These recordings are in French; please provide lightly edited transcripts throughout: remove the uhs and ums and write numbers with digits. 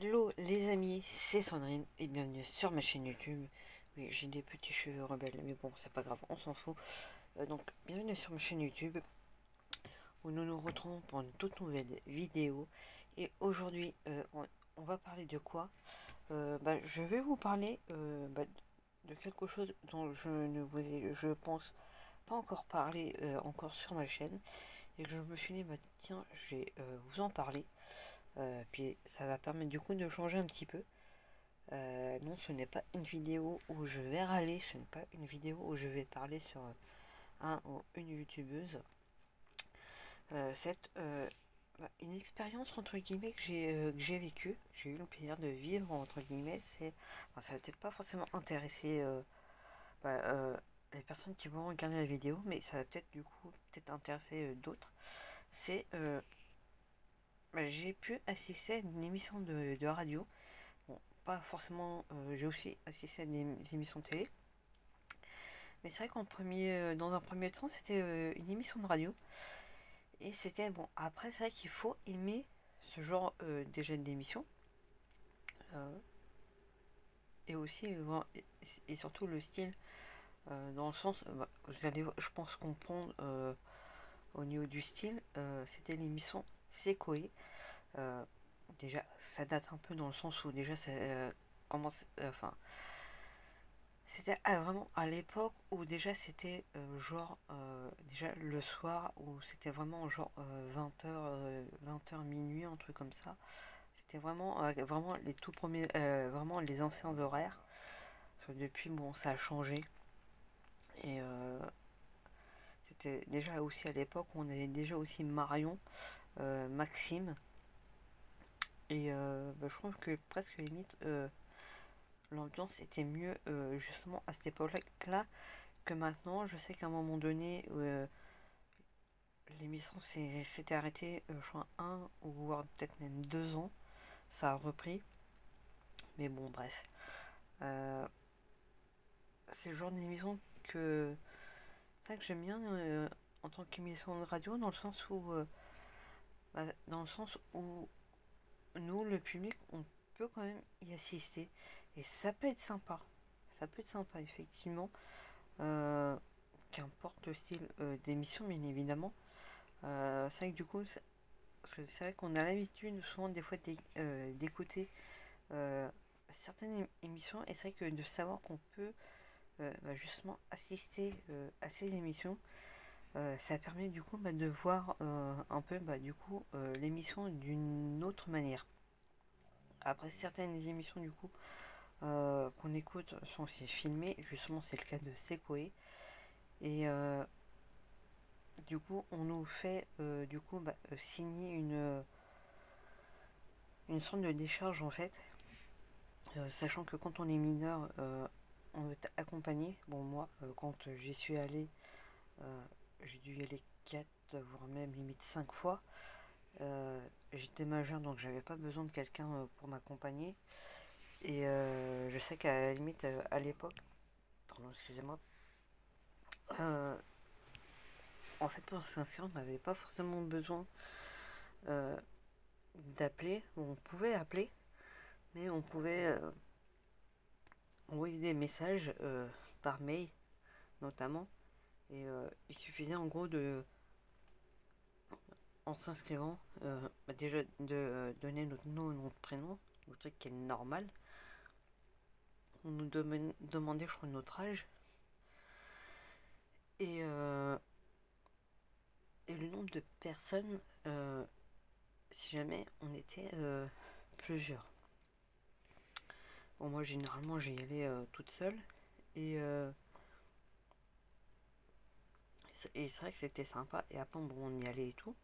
Hello les amis, c'est Sandrine et bienvenue sur ma chaîne YouTube. Oui, j'ai des petits cheveux rebelles, mais bon, c'est pas grave, on s'en fout. Donc, bienvenue sur ma chaîne YouTube où nous nous retrouvons pour une toute nouvelle vidéo. Et aujourd'hui, on va parler de quoi? Je vais vous parler de quelque chose dont je ne vous ai, je pense, pas encore parlé encore sur ma chaîne. Et que je me suis dit, bah tiens, je vais vous en parler. Puis ça va permettre du coup de changer un petit peu. Non, ce n'est pas une vidéo où je vais râler, ce n'est pas une vidéo où je vais parler sur un ou une youtubeuse. C'est une expérience entre guillemets que j'ai vécue, j'ai eu le plaisir de vivre entre guillemets. Ça va peut-être pas forcément intéresser bah, euh, les personnes qui vont regarder la vidéo, mais ça va peut-être du coup peut-être intéresser d'autres. C'est J'ai pu assister à une émission de radio. Bon, pas forcément, j'ai aussi assisté à des émissions de télé. Mais c'est vrai dans un premier temps, c'était une émission de radio. Et c'était bon. Après, c'est vrai qu'il faut aimer ce genre déjà d'émission. euh, et aussi, et surtout le style, dans le sens, vous allez, je pense, comprendre au niveau du style. C'était l'émission Sekoé. Euh, Déjà, ça date un peu dans le sens où déjà ça commence. Enfin, c'était vraiment à l'époque où déjà c'était déjà le soir où c'était vraiment genre 20h minuit, un truc comme ça. C'était vraiment les tout premiers, vraiment les anciens horaires. Parce que depuis, bon, ça a changé. Et c'était déjà aussi à l'époque où on avait déjà aussi Marion, Maxime. Et je trouve que presque limite l'ambiance était mieux justement à cette époque-là que maintenant. Je sais qu'à un moment donné, l'émission s'était arrêtée, je crois, un ou voire peut-être même 2 ans. Ça a repris. Mais bon, bref. Euh, c'est le genre d'émission que j'aime bien en tant qu'émission de radio, dans le sens où nous, le public, on peut quand même y assister. Et ça peut être sympa. Ça peut être sympa, effectivement. Euh, Qu'importe le style d'émission, bien évidemment. C'est vrai que du coup, parce que c'est vrai qu'on a l'habitude souvent des fois d'écouter certaines émissions, et c'est vrai que de savoir qu'on peut justement assister à ces émissions, ça permet du coup de voir un peu du coup l'émission d'une autre manière. Après certaines émissions du coup qu'on écoute sont aussi filmées, justement c'est le cas de Sekoé, et du coup on nous fait signer une sorte de décharge en fait. Sachant que quand on est mineur, on veut être accompagné. Bon, moi, quand j'y suis allé, euh, j'ai dû y aller 4 voire même limite 5 fois. J'étais majeur, donc j'avais pas besoin de quelqu'un pour m'accompagner. Et je sais qu'à la limite, à l'époque, pardon, excusez-moi, euh, en fait, pour s'inscrire, on n'avait pas forcément besoin euh, d'appeler. On pouvait appeler, mais on pouvait envoyer des messages par mail, notamment. Et il suffisait en gros en s'inscrivant, déjà de donner notre nom et notre prénom, le truc qui est normal. On nous demandait, je crois, notre âge et, euh, et le nombre de personnes si jamais on était plusieurs. Bon, moi généralement j'y allais toute seule et, euh, et c'est vrai que c'était sympa. Et après, bon, on y allait et tout.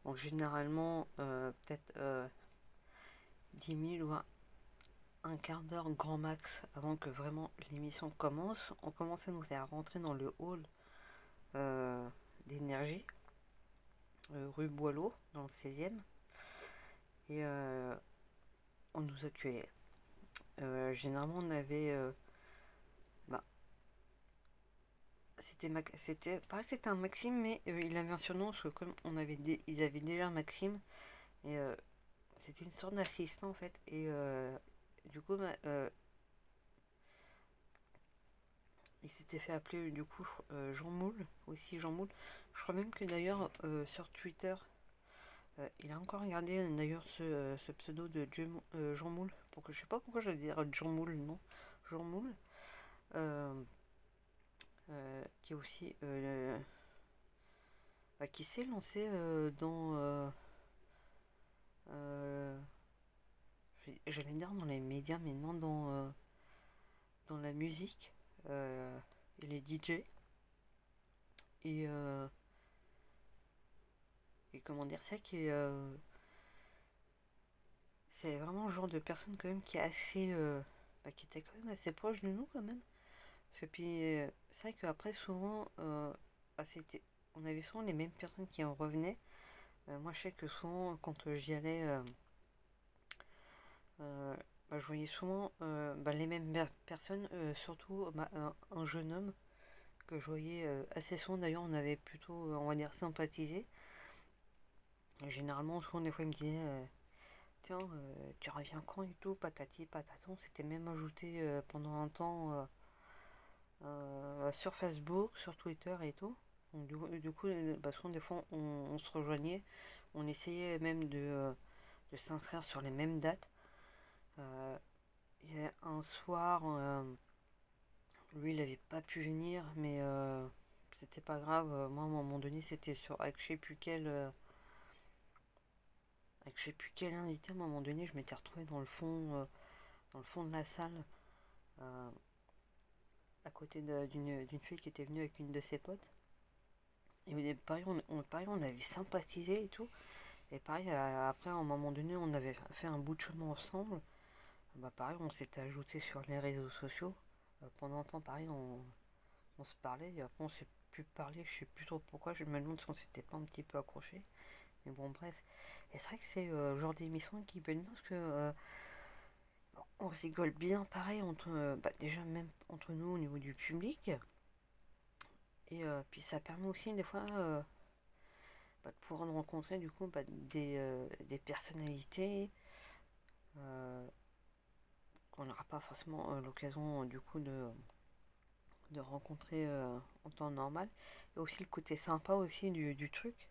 Donc généralement, peut-être 10 000 ou un quart d'heure grand max avant que vraiment l'émission commence. On commençait à nous faire rentrer dans le hall euh, d'énergie, rue Boileau, dans le 16e. Et on nous accueillait. Généralement, on avait. Bah, c'était pareil, c'était un Maxime, mais il avait un surnom parce que comme ils avaient déjà un Maxime, et c'était une sorte d'assistant en fait. Et du coup, il s'était fait appeler du coup Jean Moule, aussi Jean Moule. Je crois même que d'ailleurs sur Twitter, il a encore regardé d'ailleurs ce pseudo de Jean Moule. Pour que, je sais pas pourquoi je vais dire Jean Moule, non. Jean Moule. euh, qui est aussi qui s'est lancé dans euh, j'allais dire dans les médias mais non dans la musique. Il est DJ et, et comment dire ça qui est c'est vraiment le genre de personne quand même qui est assez qui était quand même assez proche de nous quand même. Et puis c'est vrai qu'après souvent on avait souvent les mêmes personnes qui en revenaient. Moi je sais que souvent quand j'y allais Euh, je voyais souvent les mêmes personnes, surtout un jeune homme que je voyais assez souvent. D'ailleurs, on avait plutôt, on va dire, sympathisé. Généralement, souvent, des fois, il me disait tiens, tu reviens quand et tout, patati pataton. C'était même ajouté pendant un temps sur Facebook, sur Twitter et tout. Donc, du coup souvent, des fois, on se rejoignait. On essayait même de s'inscrire sur les mêmes dates. Euh, il y a un soir, lui, il avait pas pu venir, mais c'était pas grave. Moi, à un moment donné, c'était avec je sais plus quel, avec je sais plus quel invité. À un moment donné, je m'étais retrouvé dans le fond de la salle, euh, à côté d'une fille qui était venue avec une de ses potes. Et pareil, pareil, on avait sympathisé et tout. Et pareil, après, à un moment donné, on avait fait un bout de chemin ensemble. Pareil, on s'était ajouté sur les réseaux sociaux. Pendant un temps, pareil, on se parlait et après on s'est plus parlé, je sais plus trop pourquoi, je me demande si on s'était pas un petit peu accroché. Mais bon bref. Et c'est vrai que c'est le genre d'émission qui peut être bien parce que on rigole bien pareil entre déjà même entre nous au niveau du public. Et puis ça permet aussi des fois de pouvoir rencontrer du coup des personnalités euh, qu'on n'aura pas forcément l'occasion du coup de rencontrer en temps normal. Et aussi le côté sympa aussi du truc.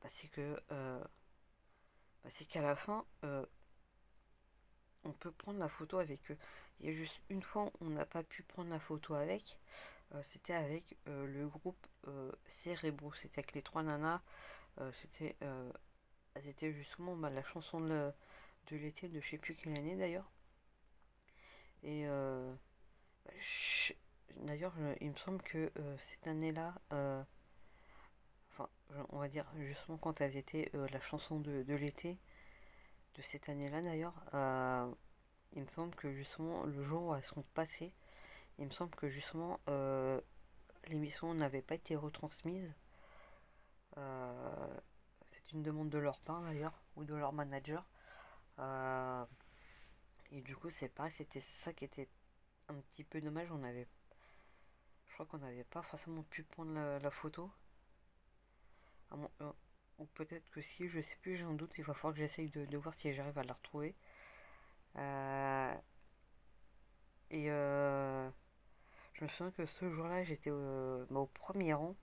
C'est que c'est qu'à la fin, on peut prendre la photo avec eux. Il y a juste une fois où on n'a pas pu prendre la photo avec, c'était avec le groupe Cérébro. C'était avec les trois nanas. C'était elles étaient justement la chanson de l'été de je sais plus quelle année d'ailleurs. Et bah, d'ailleurs, il me semble que cette année-là, enfin, on va dire justement quand elles étaient la chanson de l'été, de cette année-là d'ailleurs, il me semble que justement le jour où elles sont passées, il me semble que justement l'émission n'avait pas été retransmise. C'est une demande de leur part d'ailleurs, ou de leur manager. Euh, et du coup c'est pareil, c'était ça qui était un petit peu dommage. Je crois qu'on n'avait pas forcément pu prendre la photo. Ou peut-être que si, je sais plus, j'ai un doute, il va falloir que j'essaye de voir si j'arrive à la retrouver. Euh, et je me souviens que ce jour-là, j'étais au premier rang.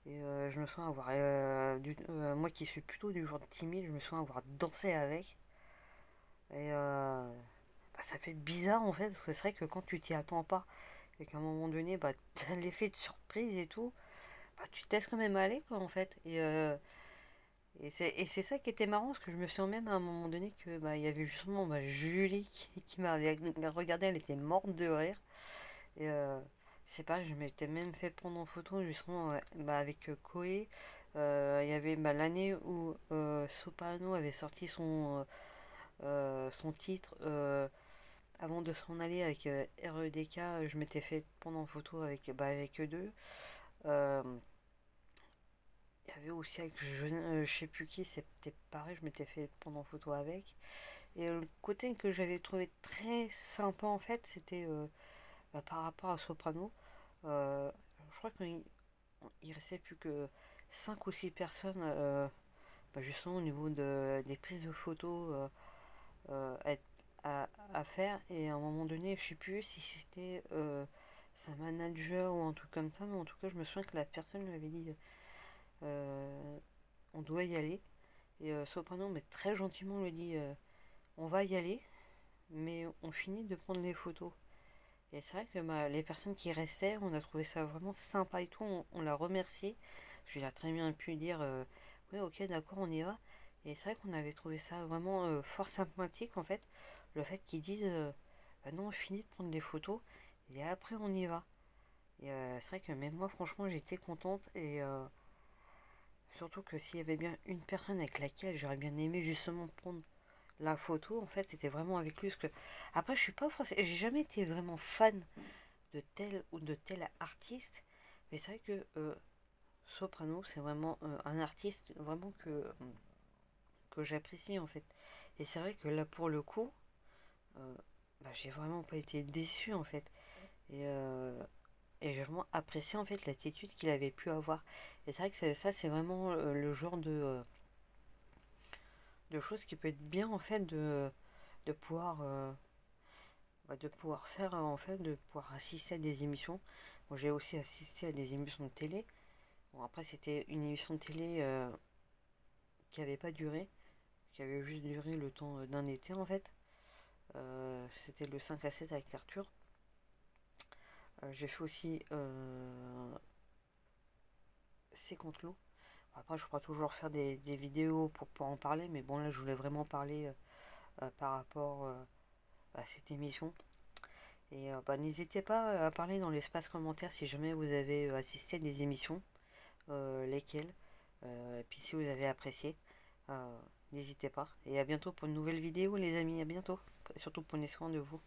Et je me souviens avoir, moi qui suis plutôt du genre timide, je me souviens avoir dansé avec. Et ça fait bizarre en fait, parce que c'est vrai que quand tu t'y attends pas, et qu'à un moment donné, t'as l'effet de surprise et tout, tu te laisses quand même aller quoi en fait. Et c'est ça qui était marrant, parce que je me souviens même à un moment donné que il y avait justement Julie qui m'avait regardé, elle était morte de rire. Et c'est pas, je m'étais même fait prendre en photo justement avec Koé. Il y avait l'année où Soprano avait sorti son titre avant de s'en aller avec REDK. Je m'étais fait prendre en photo avec eux deux. Euh, il y avait aussi avec je sais plus qui, c'était pareil, je m'étais fait prendre en photo avec. Et le côté que j'avais trouvé très sympa en fait, c'était par rapport à Soprano. Je crois qu'il restait plus que 5 ou 6 personnes bah, justement au niveau des prises de photos à, à faire. Et à un moment donné, je sais plus si c'était sa manager ou un truc comme ça, mais en tout cas, je me souviens que la personne lui avait dit euh, on doit y aller. Et Soprano, mais très gentiment, lui dit on va y aller, mais on finit de prendre les photos. Et c'est vrai que les personnes qui restaient, on a trouvé ça vraiment sympa et tout. On l'a remercié. Je lui ai très bien pu dire oui, ok, d'accord, on y va. Et c'est vrai qu'on avait trouvé ça vraiment fort sympathique en fait. Le fait qu'ils disent bah non, on finit de prendre les photos et après on y va. Et c'est vrai que même moi, franchement, j'étais contente. Et surtout que s'il y avait bien une personne avec laquelle j'aurais bien aimé justement prendre la photo, en fait, c'était vraiment avec lui. Parce que après, je suis pas forcément, j'ai jamais été vraiment fan de tel ou de tel artiste, mais c'est vrai que Soprano, c'est vraiment un artiste vraiment que j'apprécie en fait. Et c'est vrai que là, pour le coup, euh, bah, j'ai vraiment pas été déçu en fait. Et, euh, et j'ai vraiment apprécié en fait l'attitude qu'il avait pu avoir. Et c'est vrai que ça, c'est vraiment le genre de choses qui peut être bien en fait de pouvoir bah, de pouvoir faire en fait, de pouvoir assister à des émissions. Bon, j'ai aussi assisté à des émissions de télé. Bon, après, c'était une émission de télé qui avait pas duré, qui avait juste duré le temps d'un été en fait. C'était le 5 à 7 avec Arthur. J'ai fait aussi C'est contre l'eau. Après, je pourrais toujours faire des vidéos pour pouvoir en parler, mais bon, là, je voulais vraiment parler par rapport à cette émission. Et bah, n'hésitez pas à parler dans l'espace commentaire si jamais vous avez assisté à des émissions, lesquelles, et puis si vous avez apprécié, euh, n'hésitez pas. Et à bientôt pour une nouvelle vidéo les amis, à bientôt. Surtout prenez soin de vous.